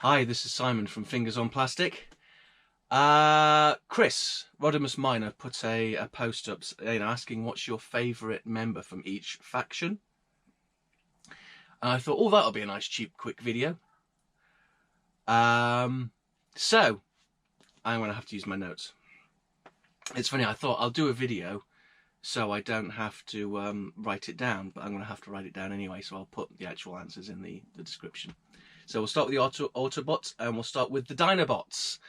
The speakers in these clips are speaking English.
Hi, this is Simon from Fingers on Plastic. Chris, Rodimus Minor, put a post up asking what's your favourite member from each faction. And I thought, oh, that'll be a nice, cheap, quick video. So, I'm going to have to use my notes. It's funny, I thought I'll do a video so I don't have to write it down, but I'm going to have to write it down anyway, so I'll put the actual answers in the description. So we'll start with the Autobots, and we'll start with the Dinobots.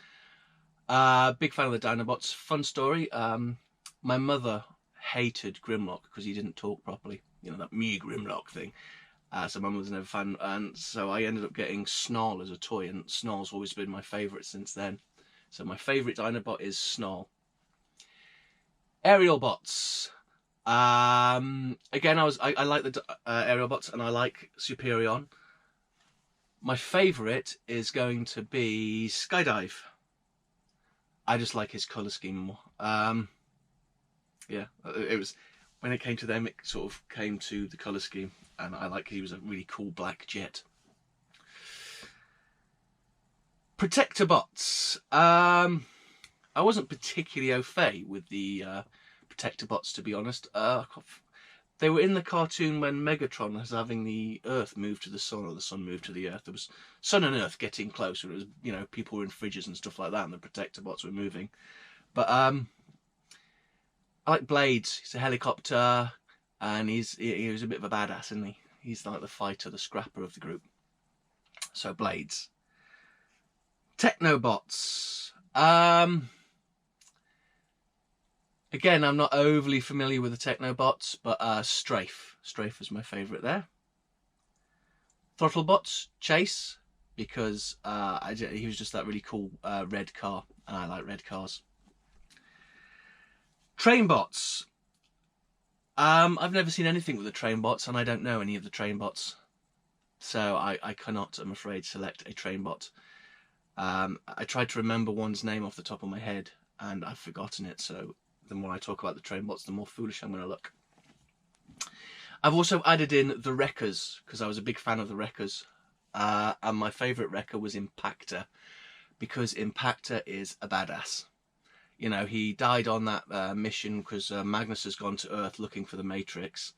Big fan of the Dinobots. Fun story. My mother hated Grimlock because he didn't talk properly. You know, that me Grimlock thing. So my mother's never a fan, and so I ended up getting Snarl as a toy, and Snarl's always been my favourite since then. So my favourite Dinobot is Snarl. Arielbots. Again, I like the Arielbots, and I like Superion. My favourite is going to be Skydive. I just like his colour scheme more. Yeah, it was when it came to them, it sort of came to the colour scheme, and I like he was a really cool black jet. Protectobots. I wasn't particularly au fait with the Protectobots, to be honest. They were in the cartoon when Megatron was having the Earth move to the Sun, or the Sun moved to the Earth. There was Sun and Earth getting closer. It was, you know, people were in fridges and stuff like that, and the Protectobots were moving. But I like Blades. He's a helicopter, and he was a bit of a badass, isn't he? He's like the fighter, the scrapper of the group. So Blades. Technobots. Again, I'm not overly familiar with the Technobots, but Strafe. Strafe was my favourite there. Throttlebots, Chase, because he was just that really cool red car, and I like red cars. Trainbots. I've never seen anything with the Trainbots, and I don't know any of the Trainbots. So I cannot, I'm afraid, select a Trainbot. I tried to remember one's name off the top of my head, and I've forgotten it, so the more I talk about the Trainbots, the more foolish I'm going to look. I've also added in the Wreckers, because I was a big fan of the Wreckers. And my favourite Wrecker was Impactor, because Impactor is a badass. You know, he died on that mission because Magnus has gone to Earth looking for the Matrix.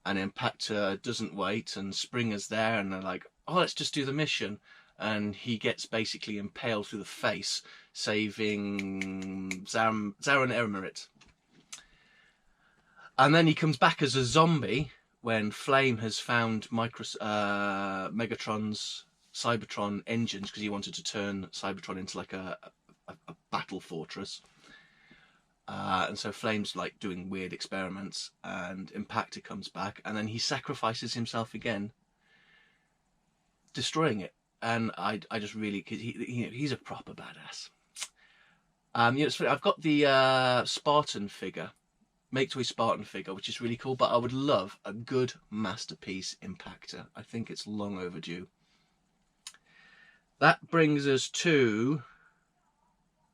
And Impactor doesn't wait, and Springer's there, and they're like, oh, let's just do the mission. And he gets basically impaled through the face, saving Zaran Eremirit. And then he comes back as a zombie when Flame has found Megatron's Cybertron engines, because he wanted to turn Cybertron into like a battle fortress. And so Flame's like doing weird experiments, and Impactor comes back, and then he sacrifices himself again, destroying it. And I just really, he's a proper badass. It's funny, I've got the Spartan figure, Make-Toy Spartan figure, which is really cool, but I would love a good masterpiece Impactor. I think it's long overdue. That brings us to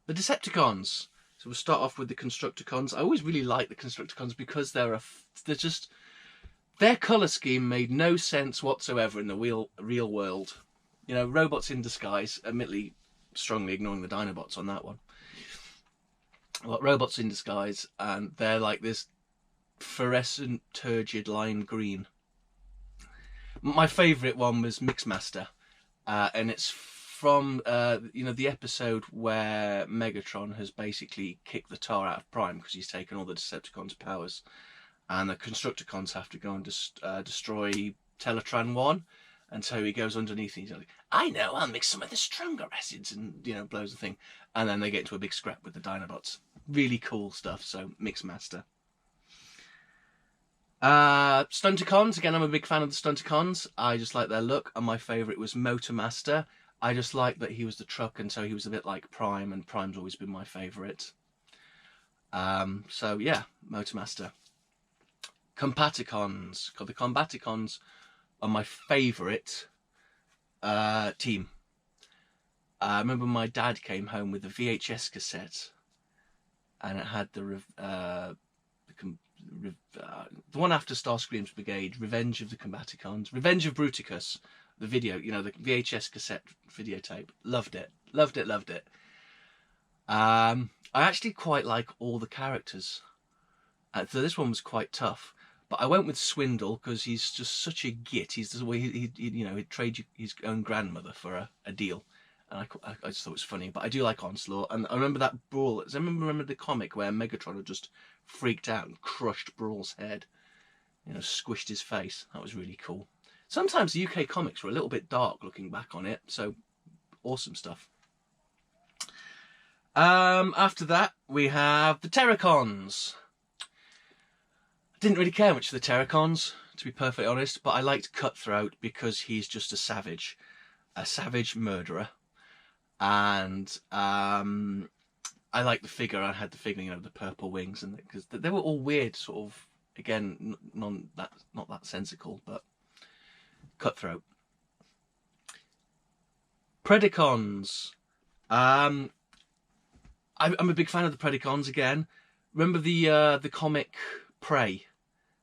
the Decepticons. So we'll start off with the Constructicons. I always really like the Constructicons because they're just, their colour scheme made no sense whatsoever in the real world. You know, robots in disguise, admittedly strongly ignoring the Dinobots on that one. Well, robots in disguise, and they're like this fluorescent, turgid lime green. My favourite one was Mixmaster, and it's from the episode where Megatron has basically kicked the tar out of Prime because he's taken all the Decepticons' powers, and the Constructicons have to go and destroy Teletran 1. And so he goes underneath and he's like, I know, I'll mix some of the stronger acids, and, you know, blows the thing. And then they get into a big scrap with the Dinobots. Really cool stuff, so Mixmaster. Stunticons, again, I'm a big fan of the Stunticons. I just like their look, and my favourite was Motormaster. I just like that he was the truck, and so he was a bit like Prime, and Prime's always been my favourite. So, yeah, Motormaster. Combaticons. The Combaticons are my favourite team. I remember my dad came home with a VHS cassette, and it had the one after Starscream's Brigade, Revenge of the Combaticons, Revenge of Bruticus, the video, you know, the VHS cassette videotape. Loved it. Loved it, loved it. I actually quite like all the characters. So this one was quite tough. But I went with Swindle because he's just such a git. He's the way he you know, he'd trade his own grandmother for a deal. And I just thought it was funny. But I do like Onslaught. And I remember that brawl. I remember the comic where Megatron had just freaked out and crushed Brawl's head. You know, squished his face. That was really cool. Sometimes the UK comics were a little bit dark looking back on it. So, awesome stuff. After that, we have the Terrorcons. I didn't really care much for the Terrorcons, to be perfectly honest, but I liked Cutthroat because he's just a savage murderer. And I liked the figure. I had the figure, you know, the purple wings, and because they were all weird, sort of, again, not that sensical, but Cutthroat. Predacons. I'm a big fan of the Predacons again. Remember the comic Prey,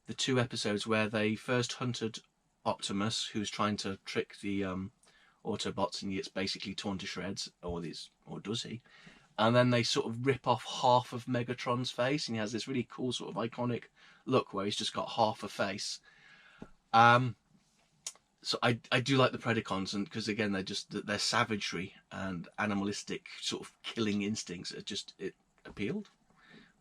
the 2 episodes where they first hunted Optimus, who's trying to trick the Autobots, and he gets basically torn to shreds, or does he? And then they sort of rip off half of Megatron's face, and he has this really cool sort of iconic look where he's just got half a face. So I do like the Predacons, and because again their savagery and animalistic sort of killing instincts it appealed.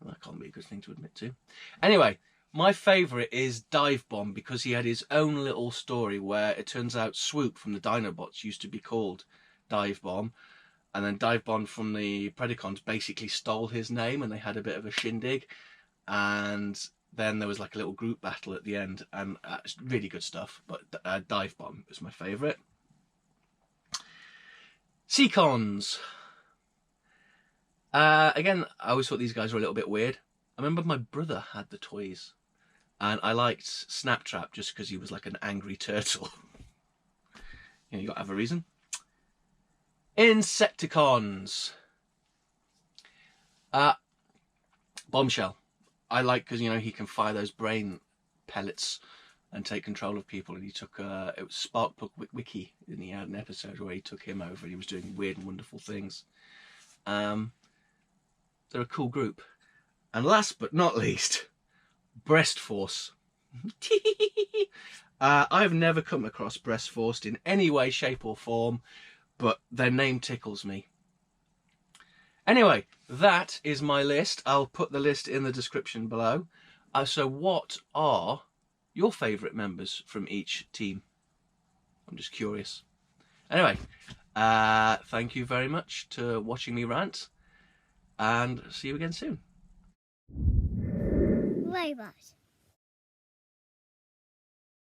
Well, that can't be a good thing to admit to. Anyway, my favourite is Divebomb because he had his own little story where it turns out Swoop from the Dinobots used to be called Divebomb, and then Divebomb from the Predacons basically stole his name, and they had a bit of a shindig, and then there was like a little group battle at the end, and it's really good stuff. But Divebomb is my favourite. Seacons. Again, I always thought these guys were a little bit weird. I remember my brother had the toys, and I liked Snaptrap just because he was like an angry turtle. You know, you got to have a reason. Insecticons. Bombshell. I like because, you know, he can fire those brain pellets and take control of people. And he took it was Sparkplug Wiki, and he had an episode where he took him over and he was doing weird and wonderful things. They're a cool group. And last but not least, Breast Force. I've never come across Breast Force in any way, shape or form, but their name tickles me. Anyway, that is my list. I'll put the list in the description below. So what are your favourite members from each team? I'm just curious. Anyway, thank you very much for watching me rant, and see you again soon. Robot.